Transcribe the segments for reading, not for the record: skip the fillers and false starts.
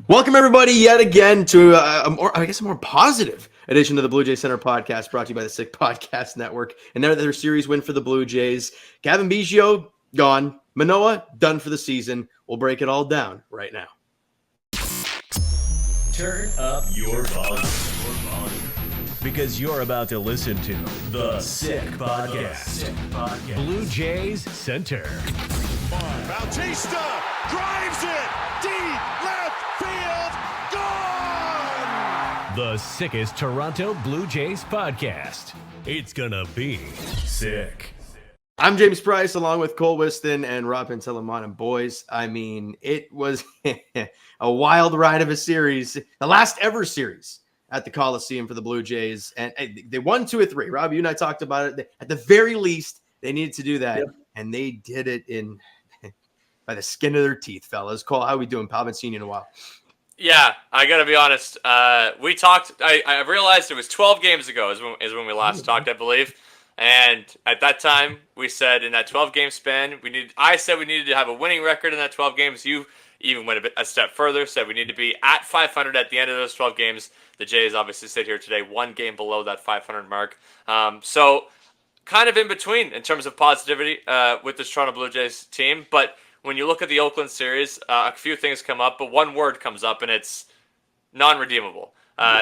Welcome, everybody, yet again to a more positive edition of the Blue Jays Center podcast, brought to you by the Sick Podcast Network. Another series win for the Blue Jays. Cavan Biggio gone. Manoah done for the season. We'll break it all down right now. Turn up your volume. Because you're about to listen to the Sick Podcast. Blue Jays Center. Bautista drives it deep left field, gone! The sickest Toronto Blue Jays podcast. It's gonna be sick. I'm James Price, along with Cole Whiston and Rob Pentelamon. And boys, I mean, it was a wild ride of a series, the last ever series at the Coliseum for the Blue Jays. And they won 2 of 3. Rob, you and I talked about it. At the very least, they needed to do that. Yep. And they did it in by the skin of their teeth, fellas. Cole, how we doing, pal? I haven't seen you in a while. Yeah, I got to be honest. We talked. I realized it was 12 games ago is when we last talked, I believe. And at that time, we said in that 12-game span, I said we needed to have a winning record in that 12 games. You even went a step further, said we need to be at 500 at the end of those 12 games. The Jays obviously sit here today 1 game below that 500 mark. So kind of in between in terms of positivity with this Toronto Blue Jays team. But when you look at the Oakland series, a few things come up, but one word comes up, and it's non-redeemable.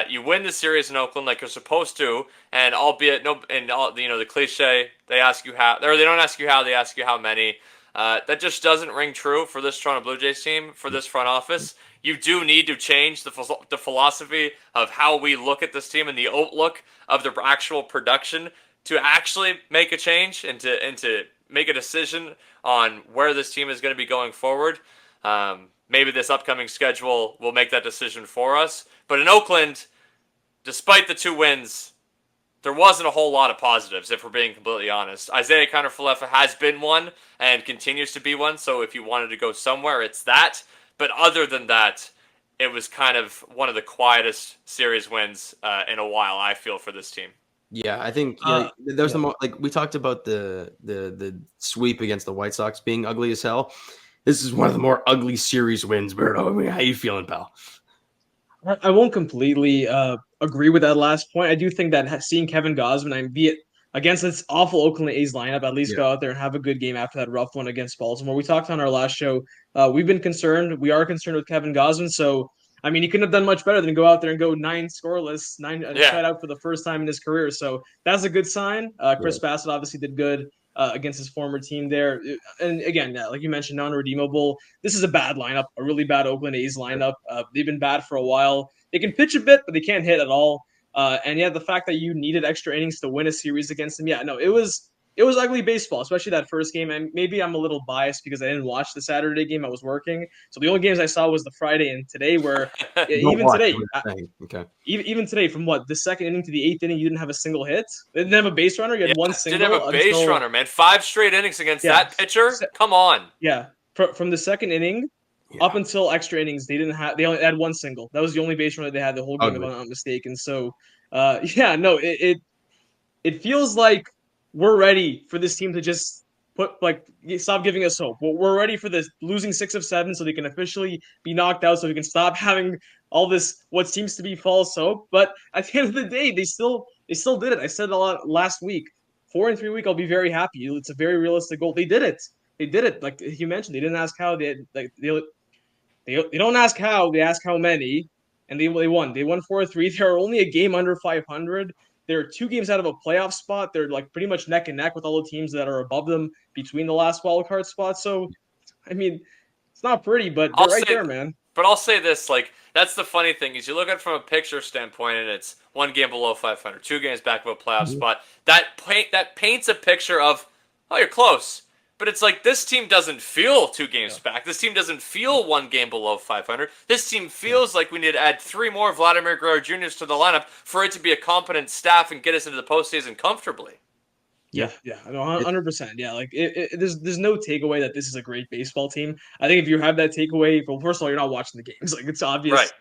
You win the series in Oakland like you're supposed to, and albeit the cliche, they ask you how, or they don't ask you how, they ask you how many. That just doesn't ring true for this Toronto Blue Jays team, for this front office. You do need to change the philosophy of how we look at this team and the outlook of the actual production to actually make a change and to make a decision on where this team is going to be going forward. Maybe this upcoming schedule will make that decision for us. But in Oakland, despite the 2 wins, there wasn't a whole lot of positives, if we're being completely honest. Isaiah Kiner-Falefa has been one and continues to be one, so if you wanted to go somewhere, it's that. But other than that, it was kind of one of the quietest series wins in a while, I feel, for this team. Yeah, I think there's the more, like we talked about the sweep against the White Sox being ugly as hell. This is one of the more ugly series wins, Berto. I mean, how you feeling, pal? I won't completely agree with that last point. I do think that seeing Kevin Gausman and be it against this awful Oakland A's lineup, at least go out there and have a good game after that rough one against Baltimore. We talked on our last show. We've been concerned. We are concerned with Kevin Gausman. So, I mean, he couldn't have done much better than go out there and go 9 scoreless, 9 shutout for the first time in his career. So that's a good sign. Chris Bassett obviously did good against his former team there. And again, like you mentioned, non-redeemable. This is a bad lineup, a really bad Oakland A's lineup. They've been bad for a while. They can pitch a bit, but they can't hit at all. And the fact that you needed extra innings to win a series against them, it was ugly baseball, especially that first game. And maybe I'm a little biased because I didn't watch the Saturday game. I was working. So the only games I saw was the Friday and today, where even today, from the second inning to the 8th inning, you didn't have a single hit. They didn't have a base runner. You had one single. Didn't have a base runner, man. 5 straight innings against that pitcher? Come on. Yeah. From the second inning up until extra innings, they only had one single. That was the only base runner they had the whole game, if I'm not mistaken. So, it feels like we're ready for this team to just stop giving us hope. We're ready for this losing 6 of 7 so they can officially be knocked out, so we can stop having all this what seems to be false hope. But at the end of the day, they still did it. I said a lot last week. 4 in 3 week, I'll be very happy. It's a very realistic goal. They did it. Like you mentioned, they didn't ask how. They don't ask how. They ask how many, and they won. They won 4-3. They're only a game under 500. They're 2 games out of a playoff spot. They're like pretty much neck and neck with all the teams that are above them between the last wild card spots. So, I mean, it's not pretty, but they're there, man. But I'll say this, that's the funny thing is you look at it from a picture standpoint, and it's 1 game below 500, 2 games back of a playoff spot. That paints a picture of, oh, you're close. But it's like this team doesn't feel 2 games back. This team doesn't feel 1 game below 500. This team feels like we need to add 3 more Vladimir Guerrero Jr.'s to the lineup for it to be a competent staff and get us into the postseason comfortably. Yeah, 100%. Yeah, there's no takeaway that this is a great baseball team. I think if you have that takeaway, well, first of all, you're not watching the games. Like, it's obvious,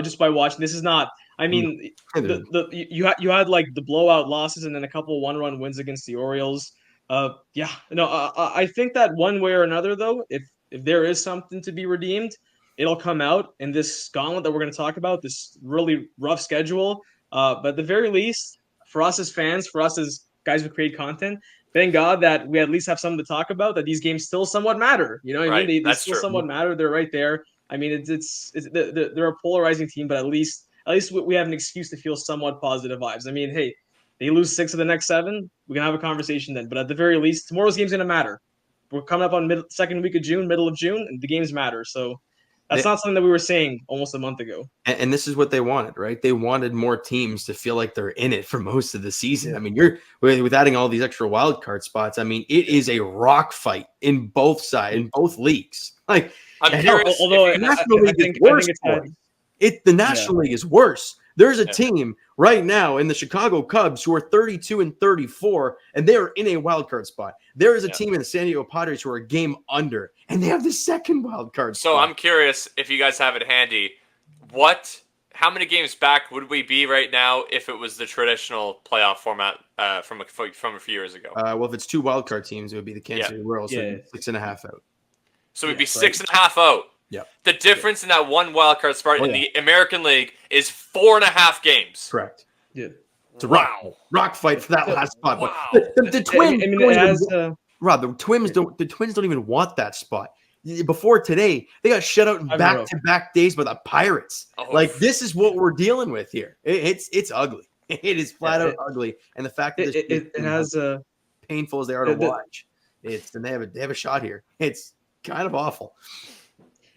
just by watching. This is not. I mean, you had like the blowout losses and then a couple 1-run wins against the Orioles. I think that one way or another, though, if there is something to be redeemed, it'll come out in this gauntlet that we're going to talk about, this really rough schedule. But at the very least, for us as fans, for us as guys who create content, thank God that we at least have something to talk about, that these games still somewhat matter. You know what I mean? Right. They That's still true. somewhat matter. They're right there. I mean, they're a polarizing team, but at least we have an excuse to feel somewhat positive vibes. I mean, hey, they lose 6 of the next 7, we can have a conversation then. But at the very least, tomorrow's game's going to matter. We're coming up on second week of June, middle of June, and the games matter. So that's not something that we were saying almost a month ago. And this is what they wanted, right? They wanted more teams to feel like they're in it for most of the season. I mean, you're with adding all these extra wild card spots. I mean, it is a rock fight in both sides, in both leagues. Like, I'm curious. Although the National League is worse. The National League is worse. There's a team right now in the Chicago Cubs who are 32-34, and they are in a wild card spot. There is a team in the San Diego Padres who are a game under, and they have the second wild card spot. So I'm curious if you guys have it handy. How many games back would we be right now if it was the traditional playoff format from a few years ago? Well, if it's 2 wild card teams, it would be the Kansas City Royals, so 6.5 out. So we'd be 6.5 out. Yep. The difference in that one wild card spot in the American League is 4.5 games. Correct. Yeah. It's a rock fight for that last spot. Wow. The Twins. I mean, it has, Rob, the Twins don't even want that spot. Before today, they got shut out in back-to-back days by the Pirates. Like, this is what we're dealing with here. It's ugly. It is flat out ugly. And the fact that it has painful as they are to watch, and they have a shot here. It's kind of awful.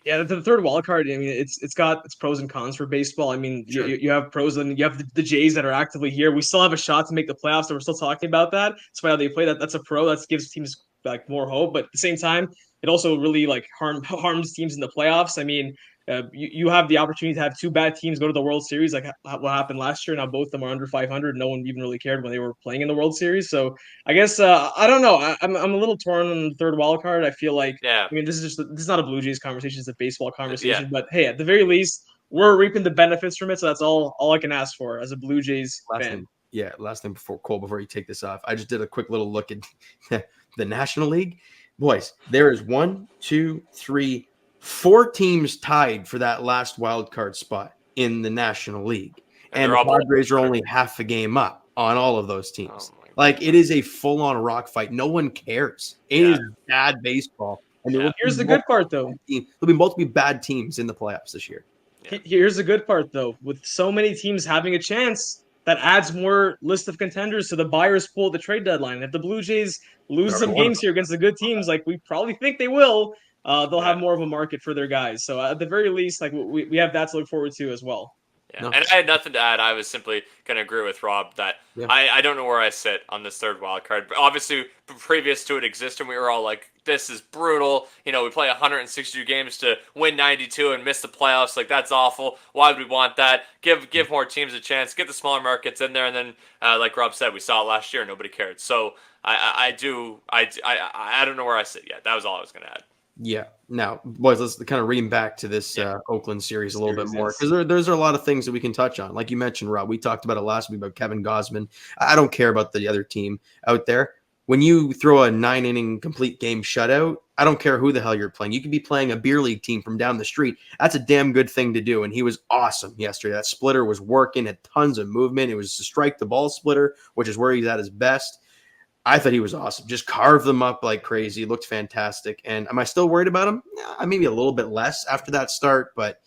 Yeah, the third wild card. I mean, it's got its pros and cons for baseball. I mean, you have pros, and you have the Jays that are actively here. We still have a shot to make the playoffs, so we're still talking about that. That's why they play that. That's a pro. That gives teams like more hope. But at the same time, it also really like harms teams in the playoffs. I mean, you have the opportunity to have 2 bad teams go to the World Series, like what happened last year. Now both of them are under 500. No one even really cared when they were playing in the World Series. So I guess I don't know. I'm a little torn on the third wild card. I feel like I mean this is not a Blue Jays conversation. It's a baseball conversation. Yeah. But hey, at the very least, we're reaping the benefits from it. So that's all I can ask for as a Blue Jays fan. Last thing before you take this off, I just did a quick little look at the National League. Boys, there is 1, 2, 3, 4 teams tied for that last wild card spot in the National League. And the Padres are only half a game up on all of those teams. Like, it is a full-on rock fight. No one cares. It is bad baseball. And here's the good part, though. There'll be multiple bad teams in the playoffs this year. Here's the good part, though. With so many teams having a chance, that adds more list of contenders to the buyer's pool at the trade deadline. If the Blue Jays lose some games here against the good teams, like we probably think they will, they'll have more of a market for their guys. So at the very least, like we have that to look forward to as well. Yeah. No. And I had nothing to add. I was simply going to agree with Rob that I don't know where I sit on this third wild card. But obviously, previous to it existing, we were all like, this is brutal. You know, we play 162 games to win 92 and miss the playoffs. Like, that's awful. Why would we want that? Give more teams a chance. Get the smaller markets in there. And then, like Rob said, we saw it last year. Nobody cared. So I don't know where I sit yet. That was all I was going to add. Yeah. Now, boys, let's kind of ream back to this Oakland series a little bit more, because there's a lot of things that we can touch on. Like you mentioned, Rob, we talked about it last week about Cavan Biggio. I don't care about the other team out there. When you throw a 9-inning complete game shutout, I don't care who the hell you're playing. You could be playing a beer league team from down the street. That's a damn good thing to do, and he was awesome yesterday. That splitter was working, had tons of movement. It was a strike the ball splitter, which is where he's at his best. I thought he was awesome. Just carved them up like crazy. Looked fantastic. And am I still worried about him? Maybe a little bit less after that start, but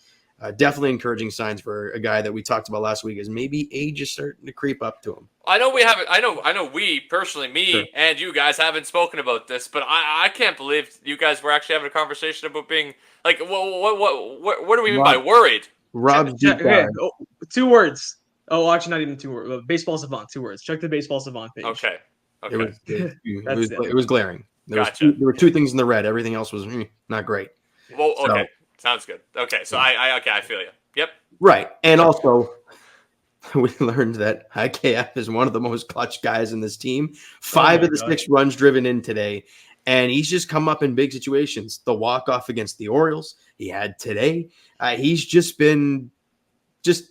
definitely encouraging signs for a guy that we talked about last week is maybe age is starting to creep up to him. I know we haven't. I know we personally, me and you guys haven't spoken about this, but I can't believe you guys were actually having a conversation about being like, what do we mean by worried? Rob, 2 words. Oh, actually, not even 2 words. Baseball Savant, 2 words. Check the Baseball Savant page. Okay. It was glaring. There were 2 things in the red. Everything else was not great. Well, okay. Sounds good. Okay, so I feel you. Yep. Right. And also, we learned that IKF is one of the most clutch guys in this team. 5 of the 6 runs driven in today. And he's just come up in big situations. The walk-off against the Orioles he had today. He's just been he's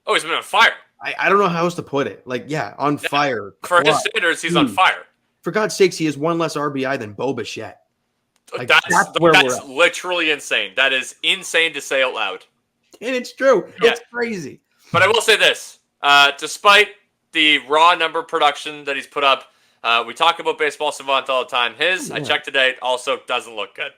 been on fire. I don't know how else to put it. Like, on fire. For his standards, he's on fire. For God's sakes, he has 1 less RBI than Bo Bichette. Like, that's where we're that's at. literally insane. That is insane to say out loud. And it's true. Yeah. It's crazy. But I will say this: despite the raw number production that he's put up, we talk about Baseball Savant all the time. I checked today, also doesn't look good.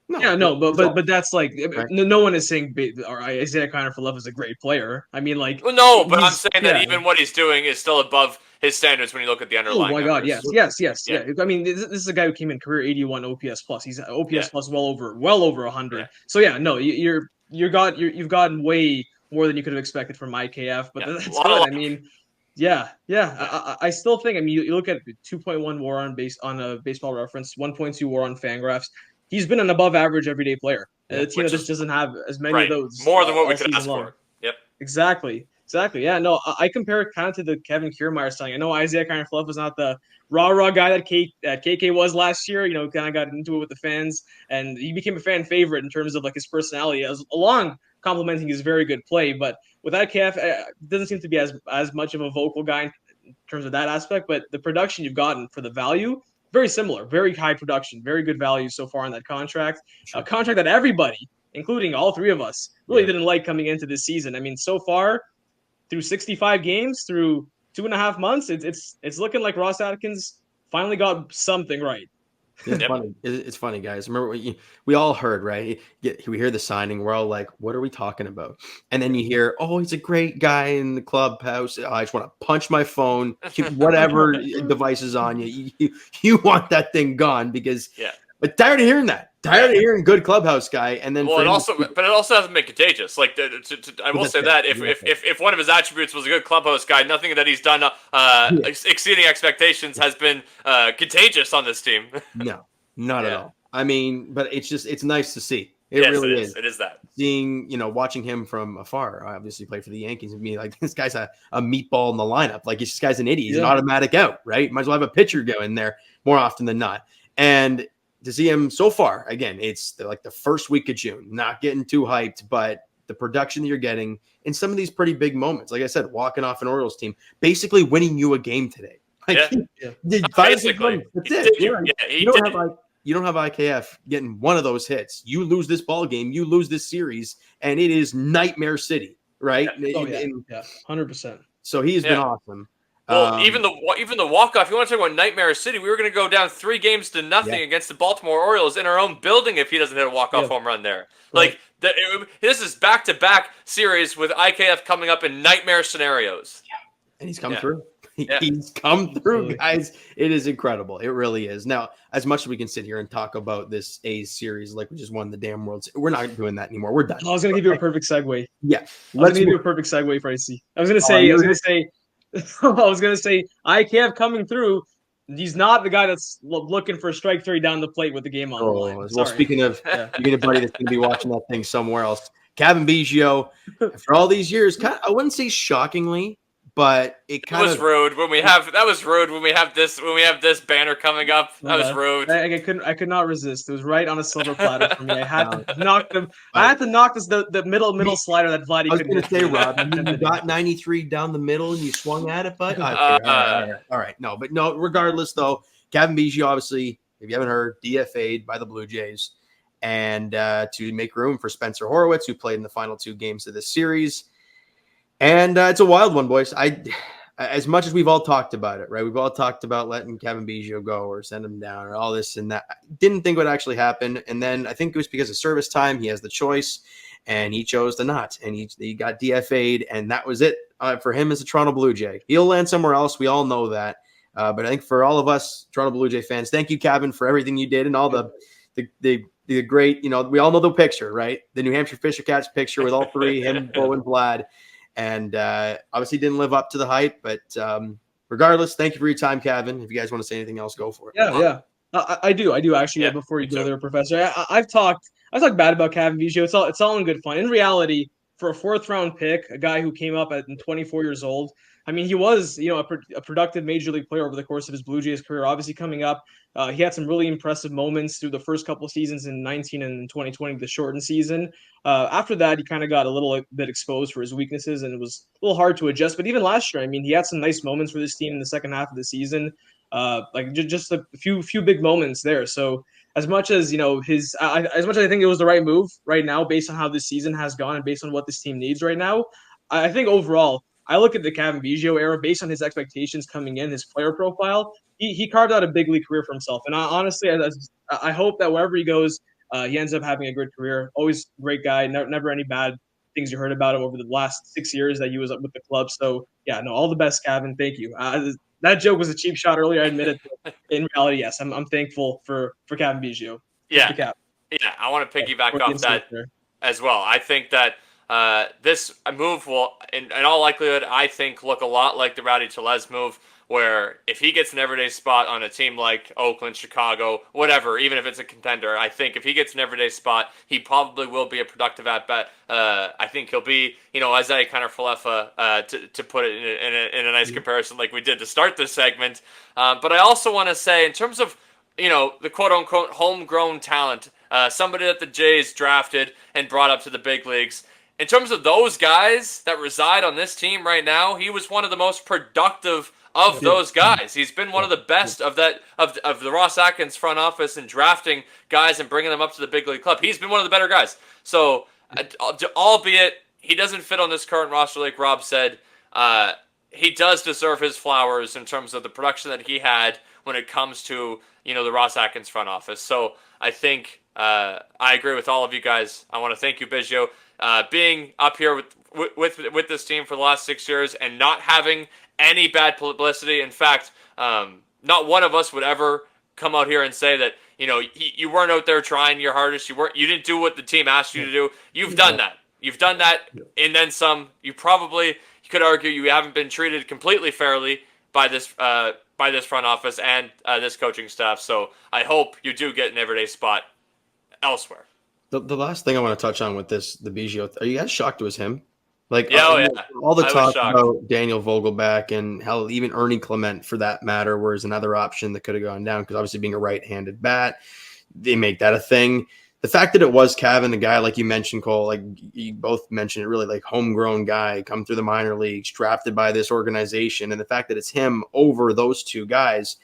No, but that's like Right. no one is saying Isaiah Kiner for Love is a great player. I mean, like, Well, no, but I'm he's- saying that even what he's doing is still above his standards when you look at the Oh underlying. my God! numbers. Yes. Yeah. I mean, this is a guy who came in career 81 OPS plus. He's OPS plus well over 100. Yeah. So yeah, no, you've gotten way more than you could have expected from IKF, but that's good. I mean, yeah. I still think. I mean, you look at 2.1 WAR on Baseball Reference, 1.2 WAR on Fangraphs. He's been an above average everyday player. A team that just doesn't have as many of those. More than what we all could season ask long. for. Yep. Exactly. Yeah, no, I compare it kind of to the Kevin Kiermaier signing. I know Isaiah Kiner Fluff was not the rah guy that KK was last year. You know, kind of got into it with the fans, and he became a fan favorite in terms of like his personality, along complimenting his very good play. But with IKF, doesn't seem to be as much of a vocal guy in terms of that aspect. But the production you've gotten for the value, very similar, very high production, very good value so far in that contract. Sure. A contract that everybody, including all three of us, really didn't like coming into this season. I mean, so far, through 65 games, through 2.5 months, it's looking like Ross Atkins finally got something right. It's funny. It's funny, guys. Remember, we all heard, right? We hear the signing. We're all like, what are we talking about? And then you hear, oh, he's a great guy in the clubhouse. Oh, I just want to punch my phone, whatever device is on you. You want that thing gone because but tired of hearing that. Tired of hearing good clubhouse guy, and then but it also hasn't been contagious. Like I will say that if one of his attributes was a good clubhouse guy, nothing that he's done exceeding expectations has been contagious on this team. No, not at all. I mean, but it's nice to see. It really is. It is that seeing watching him from afar. I obviously played for the Yankees. And me like this guy's a meatball in the lineup. Like this guy's an idiot. He's an automatic out. Right? Might as well have a pitcher go in there more often than not. And to see him so far, again, it's the first week of June, not getting too hyped, but the production that you're getting in some of these pretty big moments, like I said, walking off an Orioles team, basically winning you a game today. Basically, that's it. You don't have IKF getting one of those hits. You lose this ball game, you lose this series, and it is Nightmare City, right? 100%. So he's been awesome. Well, even the walk-off, you want to talk about Nightmare City, we were going to go down 3-0 against the Baltimore Orioles in our own building if he doesn't hit a walk-off home run there. Right. This is back-to-back series with IKF coming up in nightmare scenarios. Yeah. And he's come through. He's come through, guys. It is incredible. It really is. Now, as much as we can sit here and talk about this A's series like we just won the damn World Series, we're not doing that anymore. We're done. I was going to give you a perfect segue. Yeah. Let's give you a perfect segue, Pricey. I was going to say, IKF coming through. He's not the guy that's looking for a strike three down the plate with the game on the line. Well, speaking of buddy that's going to be watching that thing somewhere else, Cavan Biggio, after all these years, I wouldn't say shockingly, but it was rude when we have this banner coming up. That was rude. I could not resist. It was right on a silver platter for me. I had to knock them. I had to knock the middle slider that Vladdy couldn't. I was going to say, Rob, you got 93 down the middle and you swung at it, bud. All right. No, regardless though, Cavan Biggio, obviously, if you haven't heard, DFA'd by the Blue Jays, and to make room for Spencer Horwitz, who played in the final 2 games of this series. And it's a wild one, boys. As much as we've all talked about it, right? We've all talked about letting Cavan Biggio go or send him down or all this and that. Didn't think would actually happen. And then I think it was because of service time. He has the choice, and he chose to not. And he got DFA'd, and that was it for him as a Toronto Blue Jay. He'll land somewhere else. We all know that. But I think for all of us Toronto Blue Jay fans, thank you, Cavan, for everything you did and all the great, we all know the picture, right? The New Hampshire Fisher Cats picture with all three, him, Bo, and Vlad. And obviously didn't live up to the hype, but regardless, thank you for your time, Cavan. If you guys want to say anything else, go for it. Yeah. I do actually. Before you go there, Professor, I've talked bad about Cavan Biggio. It's all in good fun. In reality, for a 4th-round pick, a guy who came up at 24 years old, I mean, he was, a productive major league player over the course of his Blue Jays career. Obviously, coming up, he had some really impressive moments through the first couple of seasons in 19 and 2020, the shortened season. After that, he kind of got a little bit exposed for his weaknesses, and it was a little hard to adjust. But even last year, I mean, he had some nice moments for this team in the second half of the season, just a few big moments there. So as much as as much as I think it was the right move right now, based on how this season has gone and based on what this team needs right now, I think overall, I look at the Cavan Biggio era based on his expectations coming in, his player profile. He carved out a big league career for himself, and honestly, I hope that wherever he goes, he ends up having a good career. Always great guy, never any bad things you heard about him over the last 6 years that he was up with the club. So yeah, no, all the best, Cavan. Thank you. That joke was a cheap shot earlier. I admit it. In reality, yes, I'm thankful for Cavan Biggio. Yeah, I want to piggyback off that as well. I think that this move will, in all likelihood, I think, look a lot like the Rowdy Tellez move, where if he gets an everyday spot on a team like Oakland, Chicago, whatever, even if it's a contender, I think if he gets an everyday spot, he probably will be a productive at-bat. I think he'll be, Isaiah kind of Falefa, to put it in a nice comparison like we did to start this segment. But I also want to say, in terms of, the quote-unquote homegrown talent, somebody that the Jays drafted and brought up to the big leagues, in terms of those guys that reside on this team right now, he was one of the most productive of those guys. He's been one of the best of the Ross Atkins front office in drafting guys and bringing them up to the big league club. He's been one of the better guys. So, albeit he doesn't fit on this current roster, like Rob said, he does deserve his flowers in terms of the production that he had when it comes to the Ross Atkins front office. So I think I agree with all of you guys. I want to thank you, Biggio, being up here with this team for the last 6 years and not having any bad publicity. In fact, not one of us would ever come out here and say that you weren't out there trying your hardest. You didn't do what the team asked you to do. You've done that. You've done that, and then some. You could argue you haven't been treated completely fairly by this front office and this coaching staff. So I hope you do get an everyday spot elsewhere. The last thing I want to touch on with the Biggio, are you guys shocked it was him? Like, all the talk about Daniel Vogelback and how even Ernie Clement, for that matter, was another option that could have gone down because obviously being a right-handed bat, they make that a thing. The fact that it was Cavan, the guy, like you mentioned, Cole, like you both mentioned it, really like homegrown guy, come through the minor leagues, drafted by this organization, and the fact that it's him over those two guys,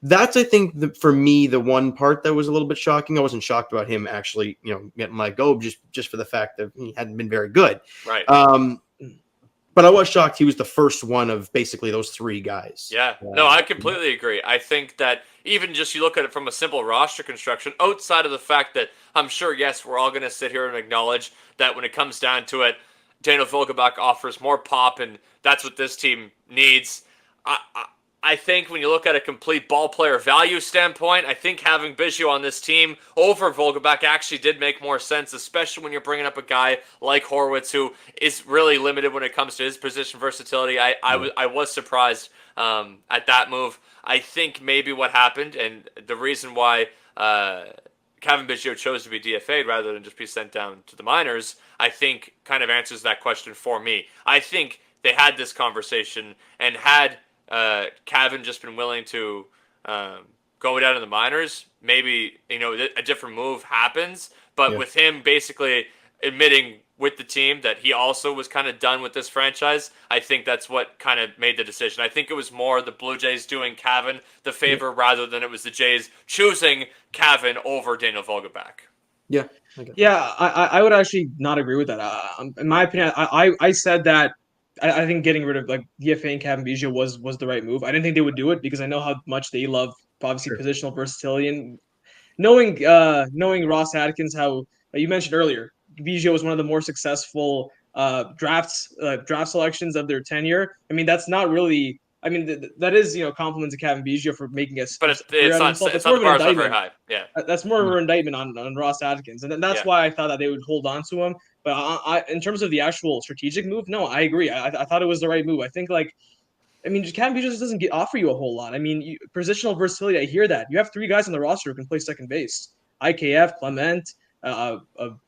that's, I think, for me, the one part that was a little bit shocking. I wasn't shocked about him actually, getting let go just for the fact that he hadn't been very good. Right. But I was shocked he was the first one of basically those three guys. Yeah. No, I completely agree. I think that even just you look at it from a simple roster construction, outside of the fact that I'm sure, yes, we're all going to sit here and acknowledge that when it comes down to it, Daniel Vogelbach offers more pop, and that's what this team needs. I think when you look at a complete ball player value standpoint, I think having Biggio on this team over Vogelbach actually did make more sense, especially when you're bringing up a guy like Horwitz, who is really limited when it comes to his position versatility. I was surprised at that move. I think maybe what happened, and the reason why Cavan Biggio chose to be DFA'd rather than just be sent down to the minors, I think kind of answers that question for me. I think they had this conversation, and had Cavan just been willing to go down to the minors, maybe a different move happens. But with him basically admitting with the team that he also was kind of done with this franchise, I think that's what kind of made the decision. I think it was more the Blue Jays doing Cavan the favor rather than it was the Jays choosing Cavan over Daniel Vogelbach. Yeah. I would actually not agree with that. In my opinion, I said that I think getting rid of like DFA and Cavan Biggio was the right move. I didn't think they would do it because I know how much they love obviously positional versatility, and knowing Ross Atkins, how you mentioned earlier, Biggio was one of the more successful draft selections of their tenure. I mean, that's not really. I mean, that is compliment to Cavan Biggio for making us. But it's not the bar's not very high. Yeah, that's more of an indictment on Ross Atkins, and that's why I thought that they would hold on to him. But I in terms of the actual strategic move, no, I agree. I thought it was the right move. I think Cavan Biggio just doesn't offer you a whole lot. I mean, positional versatility, I hear that. You have three guys on the roster who can play second base. IKF, Clement,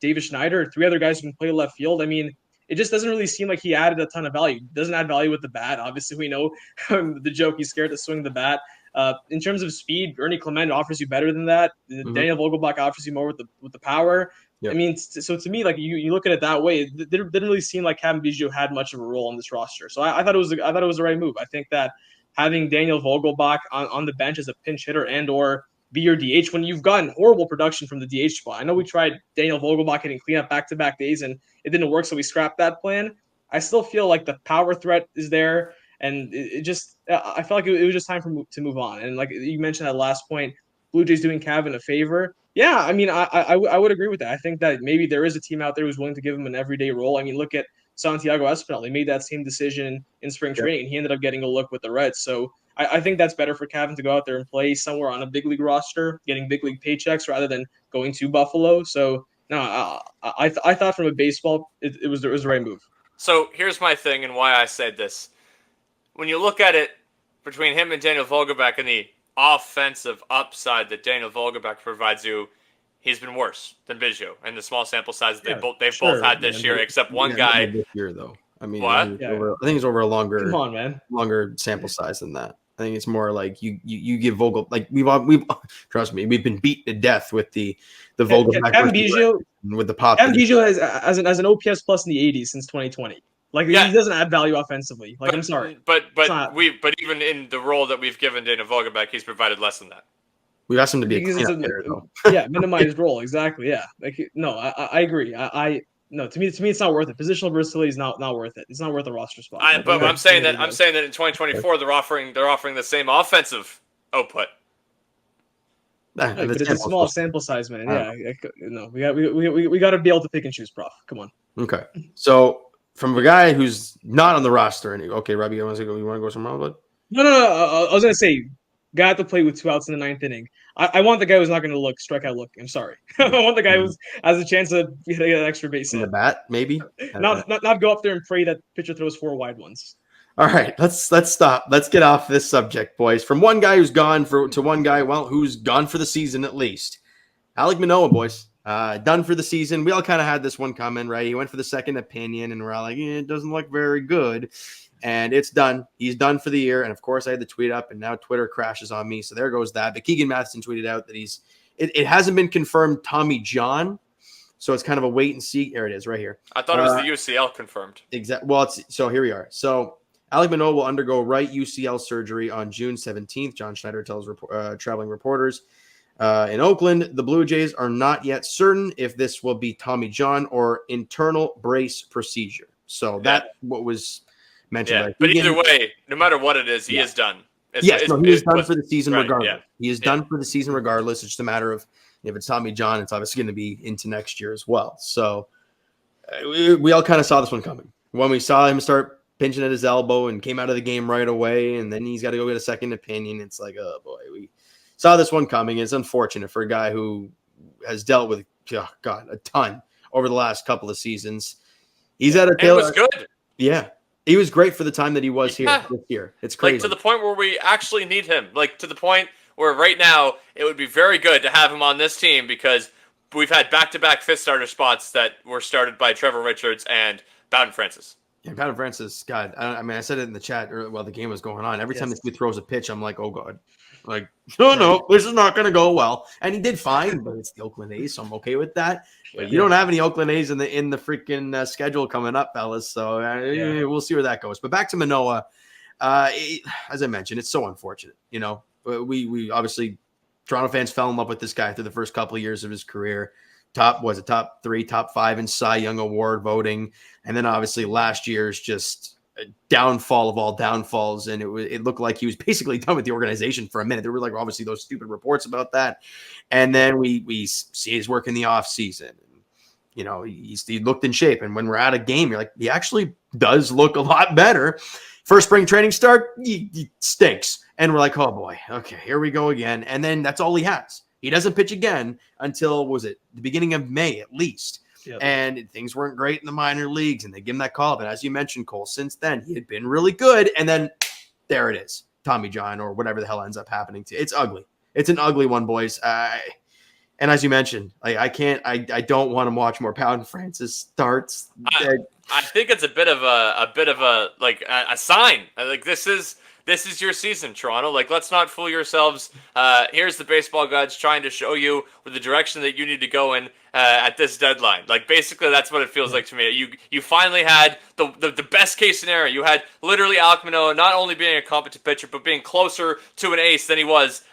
David Schneider, three other guys who can play left field. I mean, it just doesn't really seem like he added a ton of value. Doesn't add value with the bat. Obviously, we know the joke, he's scared to swing the bat. In terms of speed, Ernie Clement offers you better than that. Daniel Vogelbach offers you more with the power. Yep. I mean, so to me, like you look at it that way, it didn't really seem like Cavan Biggio had much of a role on this roster. So I thought it was the right move. I think that having Daniel Vogelbach on the bench as a pinch hitter and or be your DH when you've gotten horrible production from the DH spot. I know we tried Daniel Vogelbach hitting cleanup back-to-back days, and it didn't work, so we scrapped that plan. I still feel like the power threat is there, and it just I felt like it was just time to move on. And like you mentioned that last point, Blue Jays doing Cavan a favor. Yeah, I mean, I would agree with that. I think that maybe there is a team out there who's willing to give him an everyday role. I mean, look at Santiago Espinal. They made that same decision in spring training, and he ended up getting a look with the Reds. So I think that's better for Cavan to go out there and play somewhere on a big league roster, getting big league paychecks rather than going to Buffalo. So no, I thought from a baseball, it was the right move. So here's my thing and why I said this. When you look at it between him and Daniel Vogelbach and the offensive upside that Daniel Vogelbach provides you, he's been worse than Biggio and the small sample size that they've both had this year, except one guy. This year, though. I mean, what? I think it's over a longer sample Yeah. size than that. I think it's more like you give Vogel, like we've trust me, we've been beat to death with the Vogelbach Cavan Biggio with the pop. Cavan Biggio has as an OPS plus in the 80s since 2020. Like he doesn't add value offensively. Like I'm sorry, but even in the role that we've given Daniel Vogelbach, he's provided less than that. We asked him to be a cleanup hitter, though. Yeah, minimized role exactly. Yeah, like no, I agree. No, to me, it's not worth it. Positional versatility is not worth it. It's not worth a roster spot. But I'm saying that in 2024 they're offering the same offensive output. But it's a small sample size, man. Yeah, no, we got to be able to pick and choose, Prof. Come on. Okay, so from a guy who's not on the roster, okay, Robbie, you want to go somewhere else? No. I was gonna say, got to play with 2 outs in the 9th inning. I want the guy who's not going to strike out look. I'm sorry. I want the guy who has a chance to get an extra base in hit. The bat, maybe. Not go up there and pray that pitcher throws 4 wide ones. All right, let's stop. Let's get off this subject, boys. From one guy who's gone to one guy, who's gone for the season at least. Alek Manoah, boys, done for the season. We all kind of had this one coming, right? He went for the second opinion, and we're all like, it doesn't look very good. And it's done. He's done for the year. And of course, I had the tweet up, and now Twitter crashes on me. So there goes that. But Keegan Matheson tweeted out that it hasn't been confirmed Tommy John. So it's kind of a wait and see. There it is, right here. I thought it was the UCL confirmed. Exactly. Well, so here we are. So Alek Manoah will undergo right UCL surgery on June 17th. John Schneider tells traveling reporters in Oakland. The Blue Jays are not yet certain if this will be Tommy John or internal brace procedure. So that's what was mentioned. But either way, no matter what it is, he is done. He is done for the season regardless. Yeah. He is done for the season regardless. It's just a matter of if it's Tommy John, it's obviously going to be into next year as well. So we all kind of saw this one coming. When we saw him start pinching at his elbow and came out of the game right away, and then he's got to go get a second opinion, it's like, oh boy, we saw this one coming. It's unfortunate for a guy who has dealt with, a ton over the last couple of seasons. He's at a tail. It was good. Yeah. He was great for the time that he was here this year. It's crazy. Like to the point where we actually need him. Like to the point where right now it would be very good to have him on this team because we've had back-to-back fifth starter spots that were started by Trevor Richards and Bowden Francis. Yeah, Bowden Francis, God, I said it in the chat while the game was going on. Every time this dude throws a pitch, I'm like, oh, God. Like, no, this is not going to go well. And he did fine, but it's the Oakland A's, so I'm okay with that. But you don't have any Oakland A's in the freaking schedule coming up, fellas. So we'll see where that goes. But back to Manoah. As I mentioned, it's so unfortunate. We obviously Toronto fans fell in love with this guy through the first couple of years of his career. Top 3, top 5 in Cy Young Award voting, and then obviously last year's just a downfall of all downfalls, and it looked like he was basically done with the organization for a minute. There were obviously those stupid reports about that, and then we see his work in the off season. He looked in shape, and when we're at a game, you're like, he actually does look a lot better. First spring training start, he stinks, and we're like, oh boy, okay, here we go again, and then that's all he has. He doesn't pitch again until, the beginning of May at least. Yep. And things weren't great in the minor leagues, and they give him that call. But as you mentioned, Cole, since then, he had been really good. And then there it is, Tommy John or whatever the hell ends up happening to. It's ugly. It's an ugly one, boys. And as you mentioned, I don't want to watch more Bowden Francis starts. I think it's a bit of a sign. Like this is your season, Toronto. Like, let's not fool yourselves. Here's the baseball gods trying to show you the direction that you need to go in at this deadline. Like, basically, that's what it feels like to me. You finally had the best case scenario. You had literally Alek Manoah not only being a competent pitcher, but being closer to an ace than he was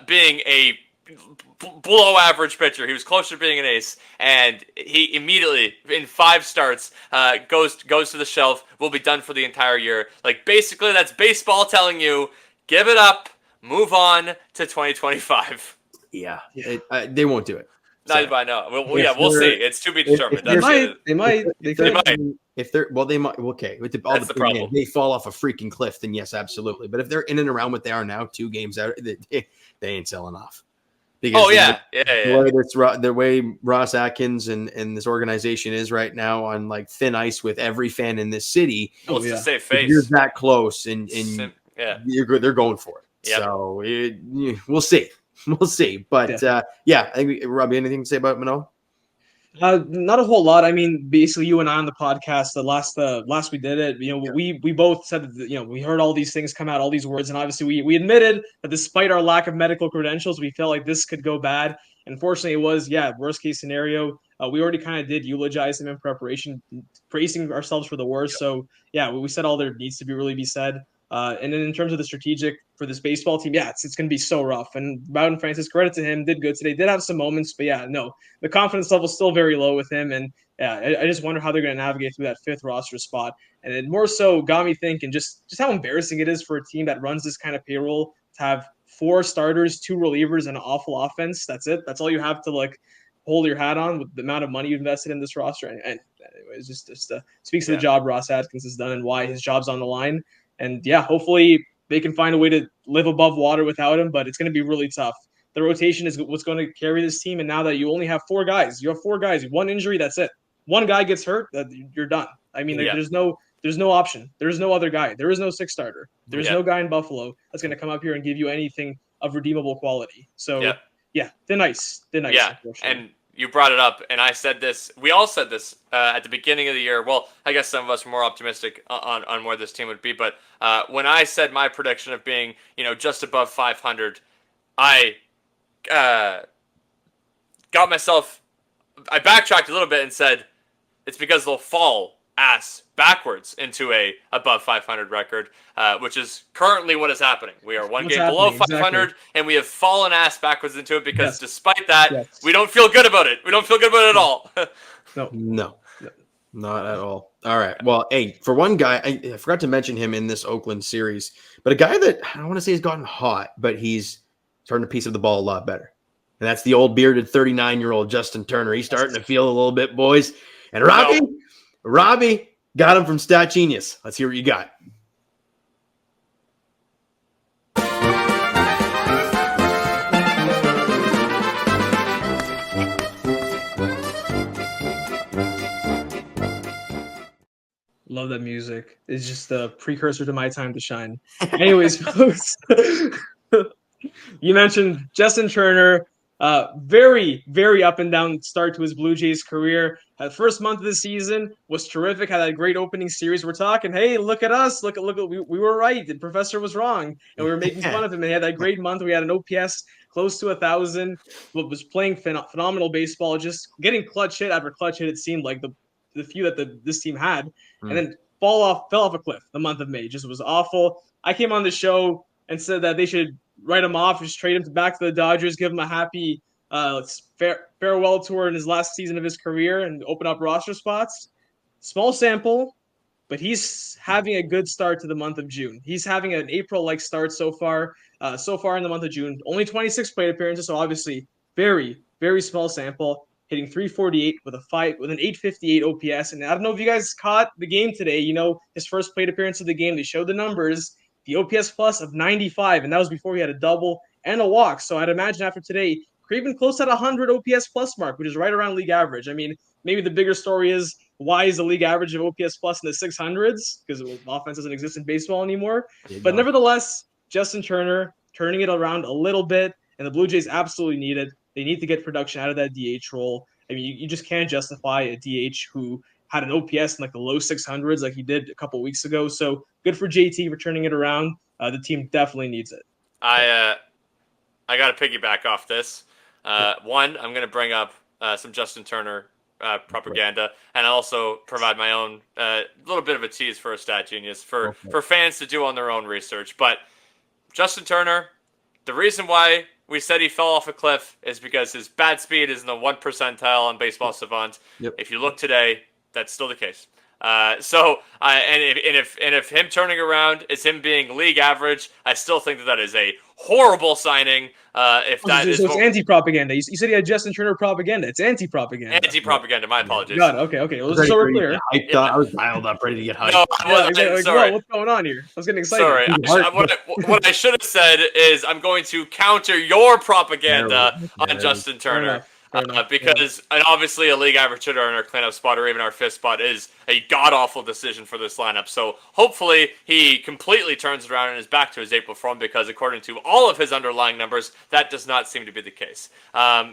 being a below average pitcher. He was closer to being an ace, and he immediately, in 5 starts, goes to the shelf. Will be done for the entire year. Like, basically, that's baseball telling you, give it up, move on to 2025. Yeah, they won't do it. Not by now. We'll see. It's to be determined. They might. If they're they might. Okay, with That's the problem. They fall off a freaking cliff, then yes, absolutely. But if they're in and around what they are now, 2 games out, they ain't selling off. Because the way Ross Atkins and this organization is right now on like thin ice with every fan in this city. Well, it's the same face. You're that close, and they're going for it. Yep. So we'll see. We'll see. But I think Robbie, anything to say about Manoah? Not a whole lot. I mean, basically, you and I on the podcast, the last we did it, we both said that, we heard all these things come out, all these words, and obviously we admitted that despite our lack of medical credentials, we felt like this could go bad. Unfortunately, it was worst case scenario. We already kind of did eulogize him in preparation, bracing ourselves for the worst. So we said all there needs to be said. And then in terms of the strategic for this baseball team, it's going to be so rough. And Bowden Francis, credit to him, did good today. Did have some moments, but the confidence level is still very low with him. And I just wonder how they're going to navigate through that 5th roster spot. And it more so got me thinking just how embarrassing it is for a team that runs this kind of payroll to have 4 starters, 2 relievers, and an awful offense. That's it. That's all you have to hold your hat on with the amount of money you've invested in this roster. And anyways, just speaks to the job Ross Atkins has done and why his job's on the line. And hopefully they can find a way to live above water without him, but it's going to be really tough. The rotation is what's going to carry this team. And now that you only have 4 guys, 1 injury, that's it. 1 guy gets hurt, you're done. I mean, there's no option. There's no other guy. There is no 6th starter. There's no guy in Buffalo that's going to come up here and give you anything of redeemable quality. So thin ice. Yeah, and you brought it up, and I said this. We all said this at the beginning of the year. Well, I guess some of us were more optimistic on where this team would be. But when I said my prediction of being, just above 500, I got myself. I backtracked a little bit and said it's because they'll fall ass backwards into a above 500 record, which is currently what is happening. We are one game below 500, and we have fallen ass backwards into it because despite that, we don't feel good about it. We don't feel good about it at all. No, not at all. All right. Well, hey, for one guy, I forgot to mention him in this Oakland series, but a guy that I don't want to say has gotten hot, but he's starting to piece of the ball a lot better. And that's the old bearded 39-year-old Justin Turner. He's starting to feel a little bit, boys. And Robbie got him from Stat Genius. Let's hear what you got. Love that music. It's just a precursor to my time to shine. Anyways, folks, you mentioned Justin Turner. Very, very up and down start to his Blue Jays career. The first month of the season was terrific. Had a great opening series. We're talking, hey, look at us. Look, we were right. The professor was wrong. And we were making fun of him. And he had that great month. We had an OPS close to 1,000. Was playing phenomenal baseball, just getting clutch hit after clutch hit, it seemed like the few that this team had. And then fell off a cliff the month of May. Just was awful. I came on the show and said that they should write him off, just trade him back to the Dodgers, give him a happy farewell tour in his last season of his career and open up roster spots. Small sample, but he's having a good start to the month of June. He's having an April-like start so far in the month of June. Only 26 plate appearances, so obviously very, very small sample, hitting 348 with an 858 OPS. And I don't know if you guys caught the game today. His first plate appearance of the game, they showed the numbers. The OPS plus of 95, and that was before he had a double and a walk. So I'd imagine after today, creeping close at 100 OPS plus mark, which is right around league average. I mean, maybe the bigger story is why is the league average of OPS plus in the 600s? Because offense doesn't exist in baseball anymore. But nevertheless, Justin Turner turning it around a little bit, and the Blue Jays absolutely need it. They need to get production out of that DH role. I mean, you just can't justify a DH who had an OPS in the low 600s like he did a couple weeks ago. So good for JT for turning it around. The team definitely needs it. I got to piggyback off this. One, I'm going to bring up some Justin Turner propaganda, and also provide my own little bit of a tease for a Stat Genius for fans to do on their own research. But Justin Turner, the reason why we said he fell off a cliff is because his bat speed is in the 1 percentile on Baseball Savant. Yep. If you look today, that's still the case. And if him turning around is him being league average, I still think that is a horrible signing. If that so is it's anti-propaganda. You said he had Justin Turner propaganda. It's anti-propaganda. Anti-propaganda. My apologies. God, okay. Well, so we're clear. I was dialed up, ready to get hyped. No, I wasn't. Exactly. Sorry. Whoa, what's going on here? I was getting excited. Sorry. What I should have said is I'm going to counter your propaganda on Justin Turner. Because and obviously a league average hitter in our cleanup spot or even our fifth spot is a god-awful decision for this lineup. So hopefully he completely turns it around and is back to his April form, because according to all of his underlying numbers, that does not seem to be the case.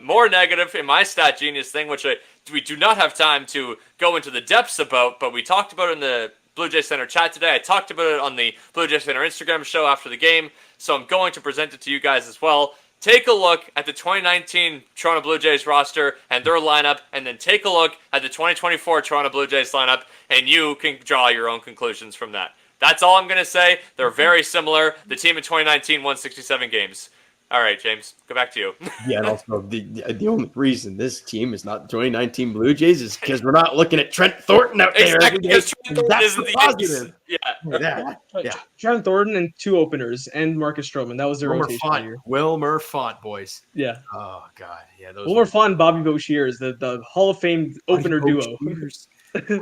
More negative in my Stat Genius thing, which we do not have time to go into the depths about, but we talked about it in the Blue Jay Center chat today. I talked about it on the Blue Jay Center Instagram show after the game, so I'm going to present it to you guys as well. Take a look at the 2019 Toronto Blue Jays roster and their lineup, and then take a look at the 2024 Toronto Blue Jays lineup, and you can draw your own conclusions from that. That's all I'm going to say. They're very similar. The team in 2019 won 67 games. All right, James, go back to you. Yeah, and also the only reason this team is not the 2019 Blue Jays is because we're not looking at Trent Thornton out there. Exactly, because Trent Thornton That's isn't the the positive. Yeah. Trent Thornton and 2 openers and Marcus Stroman. That was their rotation here. Wilmer Font, boys. Yeah. Oh, God. Yeah, those Wilmer Font and Bobby Boucher is the Hall of Fame opener duo.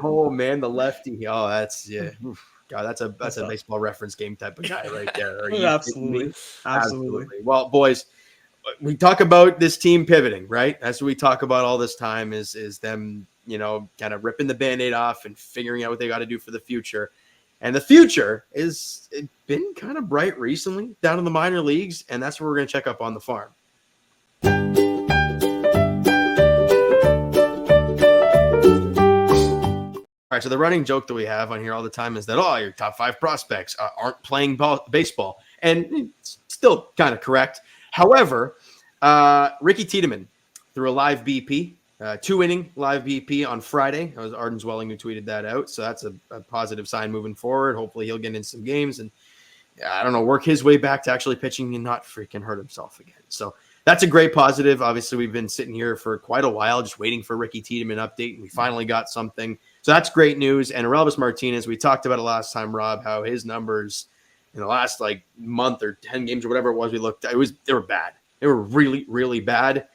Oh, man, the lefty. Oh, that's, yeah. Oof. God, that's a baseball reference game type of guy right there. Absolutely. Well, boys, we talk about this team pivoting, right? That's what we talk about all this time is them, kind of ripping the Band-Aid off and figuring out what they got to do for the future. And the future is been kind of bright recently down in the minor leagues, and that's where we're going to check up on the farm. All right, so the running joke that we have on here all the time is that, your top 5 prospects aren't playing baseball. And it's still kind of correct. However, Ricky Tiedemann threw a live BP, 2-inning live BP on Friday. It was Arden Zwelling who tweeted that out. So that's a positive sign moving forward. Hopefully he'll get in some games and, work his way back to actually pitching and not freaking hurt himself again. So that's a great positive. Obviously, we've been sitting here for quite a while just waiting for Ricky Tiedemann update, and we finally got something. So that's great news. And Aurelvis Martinez, we talked about it last time, Rob, how his numbers in the last month or 10 games or whatever it was we looked at, they were bad. They were really, really bad.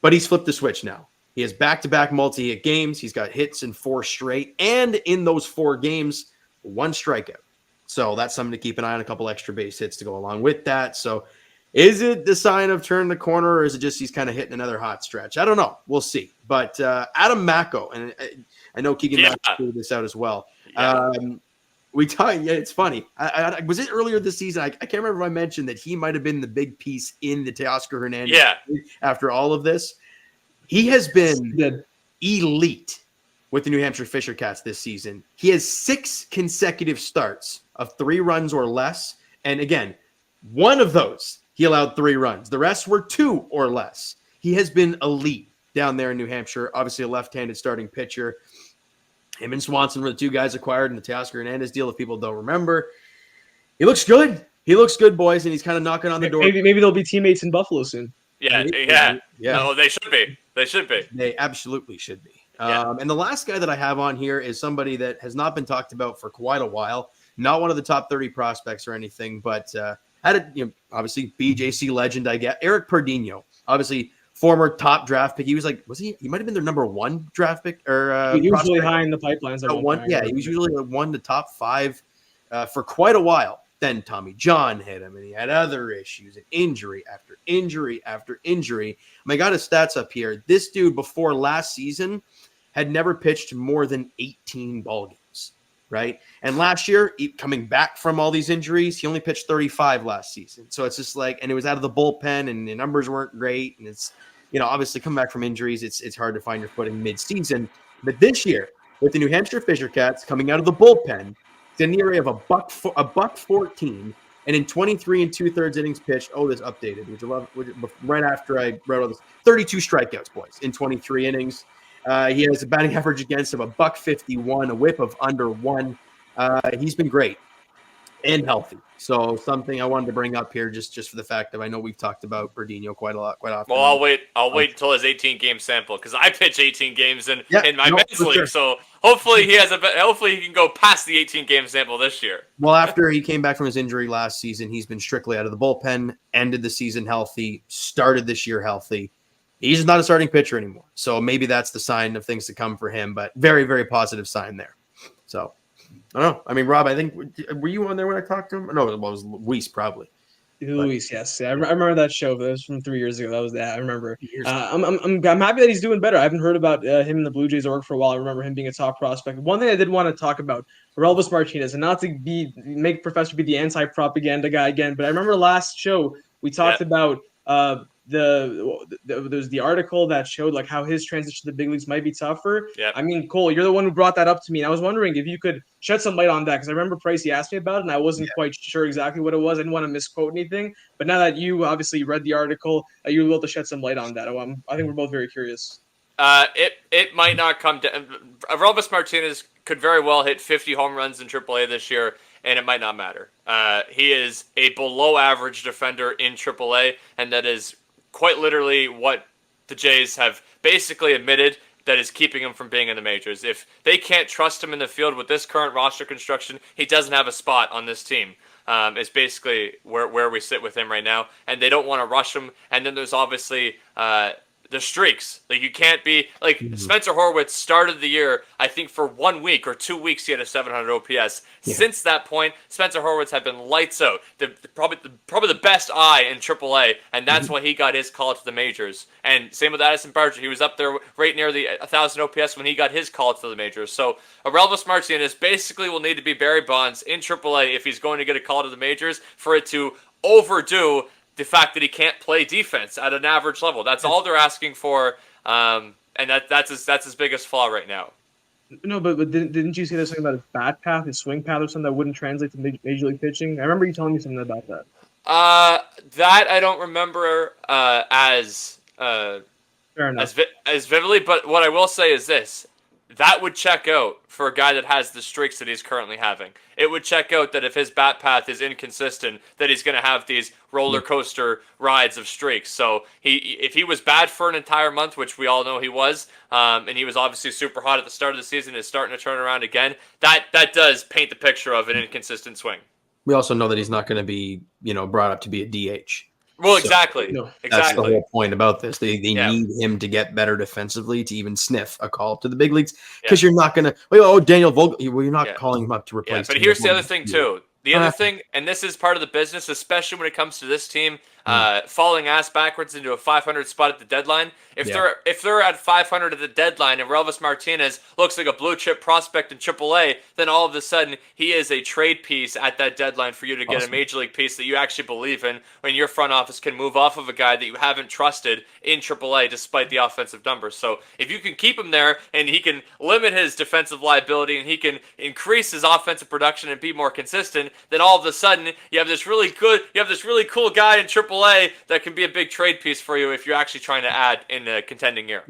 But he's flipped the switch now. He has back-to-back multi-hit games. He's got hits in 4 straight. And in those 4 games, 1 strikeout. So that's something to keep an eye on, a couple extra base hits to go along with that. So is it the sign of turn the corner, or is it just he's kind of hitting another hot stretch? I don't know. We'll see. But Adam Macko, and I know Keegan Macko figured this out as well. Yeah. We talked. Yeah, it's funny. Was it earlier this season? I can't remember if I mentioned that he might have been the big piece in the Teoscar Hernandez. Yeah. After all of this, he has been elite with the New Hampshire Fisher Cats this season. He has 6 consecutive starts of 3 runs or less, and again, one of those he allowed 3 runs. The rest were 2 or less. He has been elite down there in New Hampshire. Obviously, a left-handed starting pitcher. Him and Swanson were the 2 guys acquired in the Teoscar Hernandez deal, if people don't remember. He looks good. He looks good, boys, and he's kind of knocking on the door. Maybe they'll be teammates in Buffalo soon. Yeah. No, they should be. They absolutely should be. Yeah. And the last guy that I have on here is somebody that has not been talked about for quite a while. Not one of the top 30 prospects or anything, but had a obviously BJC legend, I guess. Eric Pardinho, obviously former top draft pick. He was he might have been their number 1 draft pick or usually high in the pipelines. He was usually one to top 5 for quite a while. Then Tommy John hit him, and he had other issues and injury after injury after injury. I got his stats up here. This dude before last season had never pitched more than 18 ball games, right? And last year, coming back from all these injuries, he only pitched 35 last season. So it's just and it was out of the bullpen, and the numbers weren't great. And it's, obviously coming back from injuries, it's hard to find your footing mid-season. But this year, with the New Hampshire Fisher Cats coming out of the bullpen, it's in the area of a buck 14, and in 23 2/3 innings pitched. Oh, this updated, which right after I wrote all this, 32 strikeouts, boys, in 23 innings. He has a batting average against him, a buck 51, a whip of under 1. He's been great and healthy. So something I wanted to bring up here, just for the fact that I know we've talked about Berdino quite often. Well, I'll wait until his 18-game sample because I pitch 18 games in my men's league. Sure. So hopefully hopefully he can go past the 18-game sample this year. Well, after he came back from his injury last season, he's been strictly out of the bullpen. Ended the season healthy. Started this year healthy. He's not a starting pitcher anymore. So maybe that's the sign of things to come for him. But very, very positive sign there. So. I don't know. I mean, Rob, I think were you on there when I talked to him? No, it was Luis probably. Luis, yes. Yeah, I remember that show. That was from 3 years ago. That was that. I remember. I'm happy that he's doing better. I haven't heard about him in the Blue Jays org for a while. I remember him being a top prospect. One thing I did want to talk about, Relvis Martinez, and not to make Professor be the anti-propaganda guy again, but I remember last show we talked about there's the article that showed like how his transition to the big leagues might be tougher. Yeah. I mean, Cole, you're the one who brought that up to me, and I was wondering if you could shed some light on that because I remember Pricey asked me about it, and I wasn't quite sure exactly what it was. I didn't want to misquote anything, but now that you obviously read the article, you were able to shed some light on that. I think we're both very curious. It might not come down. Relvis Martinez could very well hit 50 home runs in AAA this year, and it might not matter. He is a below-average defender in AAA, and that is quite literally what the Jays have basically admitted that is keeping him from being in the majors. If they can't trust him in the field with this current roster construction, he doesn't have a spot on this team. It's basically where we sit with him right now, and they don't want to rush him. And then there's obviously the streaks. Like you can't be like Spencer Horwitz started the year, I think for 1 week or 2 weeks he had a 700 OPS. Since that point, Spencer Horwitz had been lights out. Probably the best eye in AAA, and that's why he got his call to the majors. And same with Addison Barger. He was up there right near the 1,000 OPS when he got his call to the majors. So Relvis Martinez basically will need to be Barry Bonds in AAA if he's going to get a call to the majors for it to overdo the fact that he can't play defense at an average level. That's all they're asking for, and that's his biggest flaw right now. No, but didn't you say there's something about his bat path, his swing path, or something that wouldn't translate to major league pitching? I remember you telling me something about that. That I don't remember as vividly, but what I will say is this. That would check out for a guy that has the streaks that he's currently having. It would check out that if his bat path is inconsistent, that he's going to have these roller coaster rides of streaks. So if he was bad for an entire month, which we all know he was, and he was obviously super hot at the start of the season, is starting to turn around again, that does paint the picture of an inconsistent swing. We also know that he's not going to be, brought up to be a DH. Well, exactly. That's the whole point about this. They need him to get better defensively to even sniff a call up to the big leagues because you're not going to Daniel Vogel. Well, you're not calling him up to replace. But here's the other thing too. The other thing, and this is part of the business, especially when it comes to this team, falling ass backwards into a 500 spot at the deadline. If they're at 500 at the deadline and Relvis Martinez looks like a blue chip prospect in AAA, then all of a sudden he is a trade piece at that deadline for you to get a major league piece that you actually believe in. When your front office can move off of a guy that you haven't trusted in AAA despite the offensive numbers. So if you can keep him there and he can limit his defensive liability and he can increase his offensive production and be more consistent, then all of a sudden you have this really cool guy in AAA that can be a big trade piece for you if you're actually trying to add in a contending year.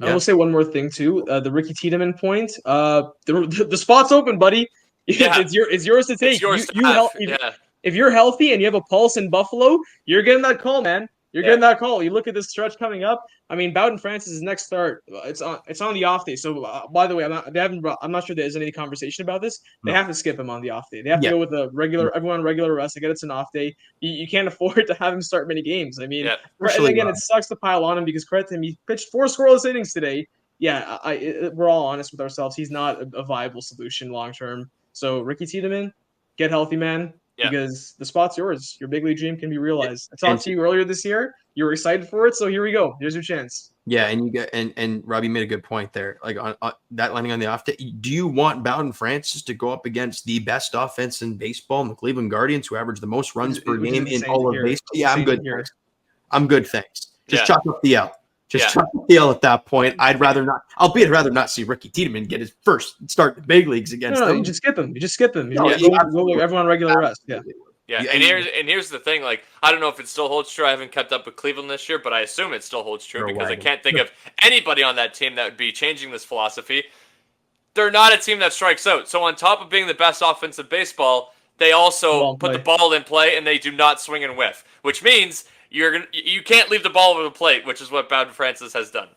I will say one more thing too. The Ricky Tiedemann point. The spot's open, buddy. It's yours to take. If you're healthy and you have a pulse in Buffalo, you're getting that call, man. You're getting that call. You look at this stretch coming up. I mean, Bowden Francis' next start. It's on the off day. So by the way, I'm not sure there's any conversation about this. They have to skip him on the off day. They have to go with everyone regular rest. I get it's an off day. You can't afford to have him start many games. I mean, and again, it sucks to pile on him because credit to him, he pitched 4 scoreless innings today. Yeah, we're all honest with ourselves. He's not a viable solution long term. So Ricky Tiedemann, get healthy, man. Yeah. Because the spot's yours. Your big league dream can be realized. I talked to you earlier this year. You were excited for it, so here we go. Here's your chance. Yeah, and you get and Robbie made a good point there. Like on that landing on the off day, do you want Bowden Francis to go up against the best offense in baseball in the Cleveland Guardians, who average the most runs per game in all of baseball? Yeah, I'm good. I'm good. Thanks. Just chalk up the L. Chalk up the L at that point. I'd rather not see Ricky Tiedemann get his first start in the big leagues against them. You just skip him. Go everyone on regular rest. Yeah, and here's the thing. Like, I don't know if it still holds true. I haven't kept up with Cleveland this year, but I assume it still holds true because I can't think of anybody on that team that would be changing this philosophy. They're not a team that strikes out. So on top of being the best offense in baseball, they also Ball in put the play. ball in play and they do not swing and whiff, which means you can't leave the ball over the plate, which is what Bowden Francis has done.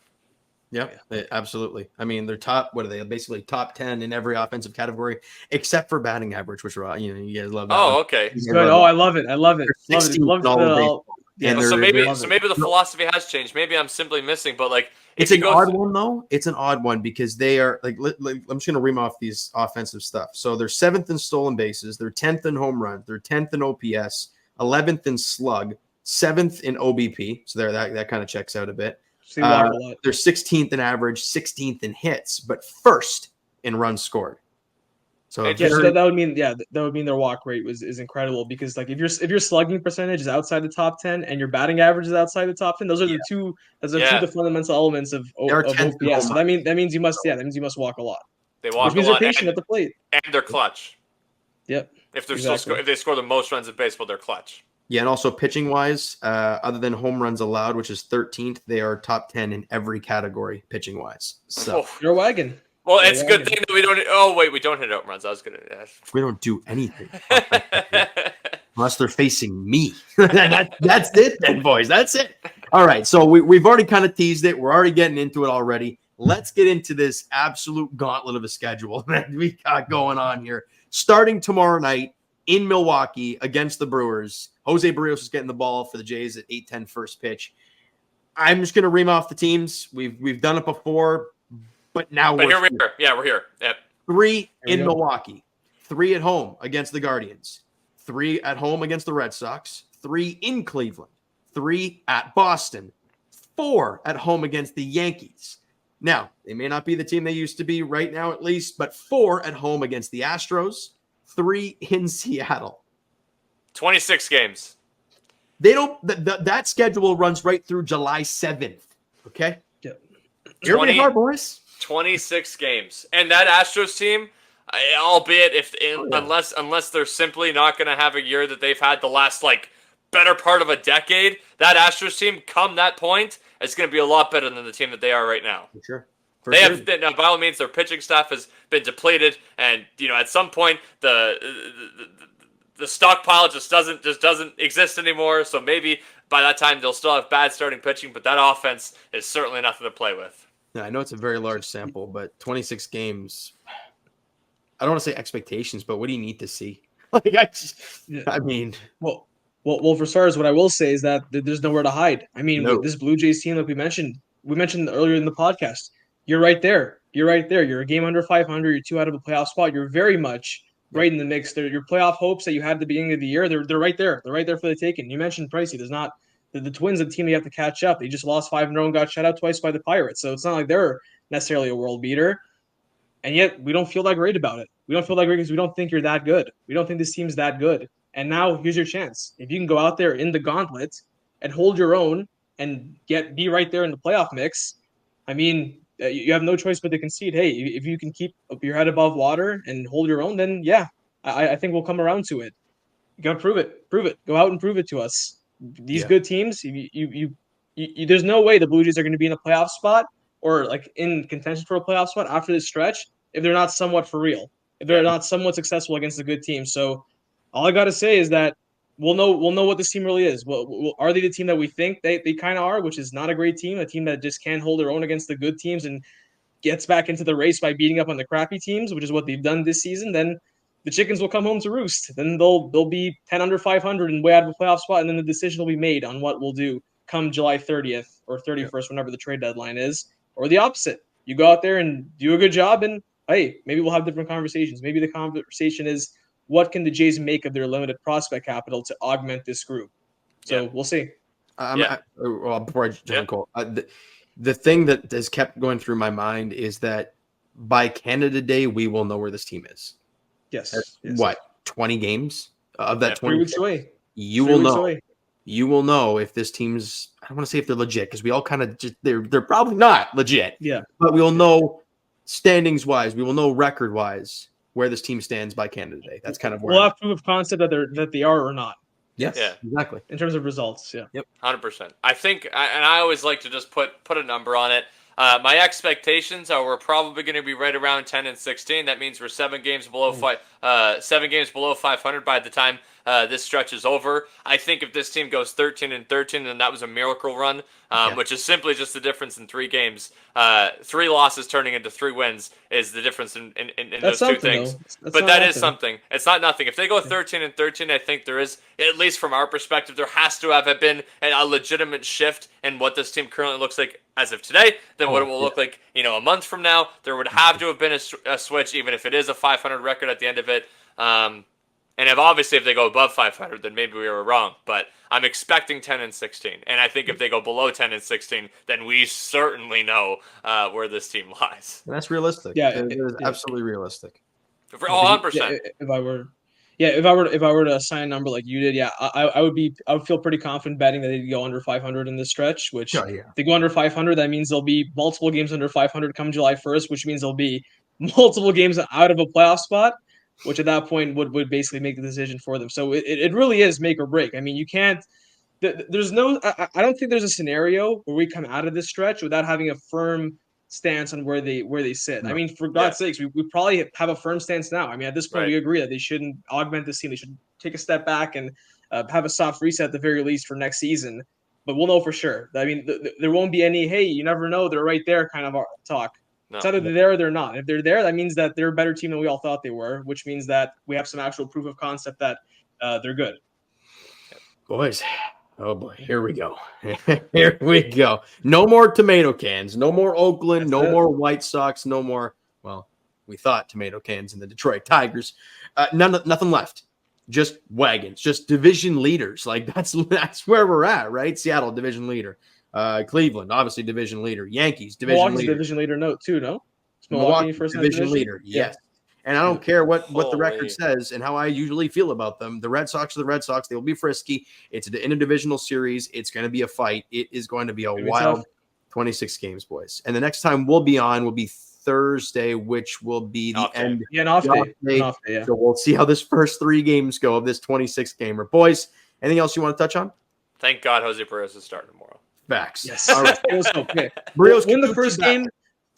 Yep, absolutely. I mean, they're top. What are they? Basically top 10 in every offensive category except for batting average, which are you guys love that. Oh, one. okay. It's good. Oh, I love it. I love it. They're Love it. 16th Love in all of the. baseball. Yeah, And So they're- maybe they- the philosophy has changed. Maybe I'm simply missing, but like It's if an you go odd one though. It's an odd one because they are like I'm just gonna ream off these offensive stuff. So they're 7th in stolen bases, they're 10th in home runs, they're 10th in OPS, 11th in slug, 7th in OBP. So there that kind of checks out a bit. See walk a lot. They're 16th in average, 16th in hits, but first in runs scored. So It Yeah, just- so that would mean that would mean their walk rate is incredible because like if your slugging percentage is outside the top 10 and your batting average is outside the top 10, those are the two two of the fundamental elements of They're 10th in OPS. home So that means you must walk a lot. they walk Which means a they're lot patient at the plate. and they're clutch. Yep. If they're Exactly. if they score the most runs in baseball, they're clutch. Yeah, and also pitching wise, other than home runs allowed, which is 13th, they are top 10 in every category pitching wise. So Oh. You're a wagon. Well, it's a Yeah, good yeah. thing that we don't. Oh wait, we don't hit home runs. I was gonna. we don't do anything unless they're facing me. That's it, then, boys. That's it. All right. So we've already kind of teased it. We're already getting into it already. Let's get into this absolute gauntlet of a schedule that we got going on here. Starting tomorrow night in Milwaukee against the Brewers. Jose Barrios is getting the ball for the Jays at 8:10 first pitch. I'm just going to ream off the teams. We've done it before, but now But we're here we are. Yeah, we're here. Yep. 3 we in go. Milwaukee, 3 at home against the Guardians, 3 at home against the Red Sox, 3 in Cleveland, 3 at Boston, 4 at home against the Yankees. Now, they may not be the team they used to be right now, at least, but 4 at home against the Astros, 3 in Seattle. 26 games. They don't. That schedule runs right through July 7th. Okay, Yep. here we 20 are, boys. 26 games, and that Astros team, albeit yeah. unless they're simply not going to have a year that they've had the last like better part of a decade, that Astros team come that point is going to be a lot better than the team that they are right now. For sure. They have now, by all means, their pitching staff has been depleted, and at some point the stockpile just doesn't exist anymore. So maybe by that time they'll still have bad starting pitching, but that offense is certainly nothing to play with. Yeah, I know it's a very large sample, but 26 games. I don't want to say expectations, but what do you need to see? I mean, Well, for starters, what I will say is that there's nowhere to hide. I mean, No. this Blue Jays team, like we mentioned earlier in the podcast, you're right there. You're a game under 500. You're 2 out of a playoff spot. You're very much right in the mix. Your playoff hopes that you had at the beginning of the year, they're right there. They're right there for the taking. You mentioned Pricey. There's not the Twins, the team you have to catch up. They just lost 5 in a row and got shut out twice by the Pirates. So it's not like they're necessarily a world beater. And yet we don't feel that great about it. We don't feel that great because we don't think you're that good. We don't think this team's that good. And now here's your chance. If you can go out there in the gauntlet and hold your own and be right there in the playoff mix, I mean, you have no choice but to concede. Hey, if you can keep your head above water and hold your own, then yeah, I think we'll come around to it. You gotta prove it. Prove it. Go out and prove it to us. These good teams, there's no way the Blue Jays are going to be in a playoff spot or like in contention for a playoff spot after this stretch if they're not somewhat for real. If they're not somewhat successful against a good team. So all I gotta say is that we'll know what this team really is. Well, are they the team that we think they kind of are, which is not a great team, a team that just can't hold their own against the good teams and gets back into the race by beating up on the crappy teams, which is what they've done this season? Then the chickens will come home to roost. Then they'll be 10 under 500 and way out of a playoff spot, and then the decision will be made on what we'll do come July 30th or 31st, whenever the trade deadline is, or the opposite. You go out there and do a good job, and hey, maybe we'll have different conversations. Maybe the conversation is, what can the Jays make of their limited prospect capital to augment this group? So we'll see. Before I jump in, Cole, the thing that has kept going through my mind is that by Canada Day, we will know where this team is. Yes. What, 20 games of that 20? 3 weeks away. You will know. You will know if this team's, I don't want to say if they're legit, because we all kind of just, they're probably not legit. Yeah. But we will know standings wise, we will know record wise where this team stands by Canada Day. That's kind of where we'll have proof of concept that they are or not. Yes, Yeah. exactly. In terms of results, yeah. Yep. 100%. I think, and I always like to just put a number on it. My expectations are we're probably going to be right around 10-16. That means we're 7 games below 500 by the time this stretch is over. I think if this team goes 13-13, then that was a miracle run, which is simply just the difference in 3 games. 3 losses turning into 3 wins is the difference in those 2 things. But that is something. It's not nothing. If they go 13-13, I think there is, at least from our perspective, there has to have been a legitimate shift in what this team currently looks like as of today than what it will look like, a month from now. There would have to have been a switch, even if it is a 500 record at the end of it. And if they go above 500, then maybe we were wrong. But I'm expecting 10-16, and I think if they go below 10-16, then we certainly know where this team lies. And that's realistic. Yeah, it is absolutely realistic. 100%. If I were to assign a number like you did, I would feel pretty confident betting that they'd go under 500 in this stretch. Which if they go under 500, that means there'll be multiple games under 500 come July 1st, which means there'll be multiple games out of a playoff spot, which at that point would basically make the decision for them. So it really is make or break. I mean, you can't. There's no. I don't think there's a scenario where we come out of this stretch without having a firm stance on where they sit. No. I mean, for God's sakes, we probably have a firm stance now. I mean, at this point, we agree that they shouldn't augment this team. They should take a step back and have a soft reset at the very least for next season. But we'll know for sure. I mean, there won't be any, hey, you never know, they're right there kind of talk. No. It's either they're there or they're not. If they're there, that means that they're a better team than we all thought they were, which means that we have some actual proof of concept that they're good. Boys. Oh boy, here we go. Here we go. No more tomato cans. No more Oakland. No more White Sox. No more, well, we thought tomato cans in the Detroit Tigers. Nothing left. Just wagons. Just division leaders. Like that's where we're at, right? Seattle, division leader. Cleveland, obviously division leader. Yankees, division leader. Division leader note too, no? Milwaukee first division leader. Yes. Yeah. And I don't care what the record says and how I usually feel about them. The Red Sox are the Red Sox. They will be frisky. It's an interdivisional series. It's going to be a fight. It is going to be a wild 26 games, boys. And the next time we'll be on will be Thursday, which will be the end. Yeah, an off day. So we'll see how this first 3 games go of this 26 gamer. Boys, anything else you want to touch on? Thank God Jose Barrios is starting tomorrow. Facts. Yes. All right. Okay. Barrios win the first game.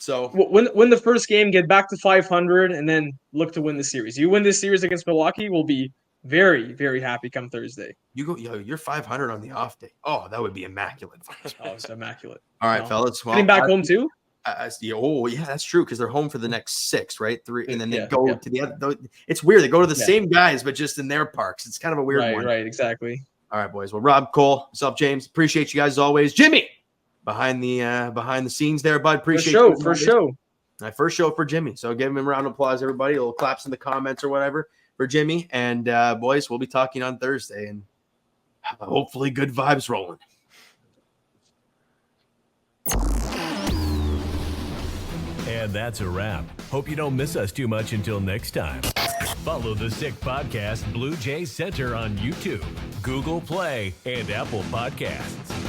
So win the first game, get back to 500, and then look to win the series. You win this series against Milwaukee, we'll be very, very happy come Thursday. You're 500 on the off day. Oh, that would be immaculate. It's immaculate. All right, fellas. Well, getting back home too. Yeah, that's true because they're home for the next 6, right? 3, and then they go to the other. It's weird. They go to the same guys, but just in their parks. It's kind of a weird one. Right, exactly. All right, boys. Well, Rob, Cole, what's up, James? Appreciate you guys as always. Jimmy. Behind the scenes there, bud. Appreciate it. First show. My first show for Jimmy. So give him a round of applause, everybody. A little claps in the comments or whatever for Jimmy. And boys, we'll be talking on Thursday and hopefully good vibes rolling. And that's a wrap. Hope you don't miss us too much until next time. Follow the Sick Podcast Blue Jays Center on YouTube, Google Play, and Apple Podcasts.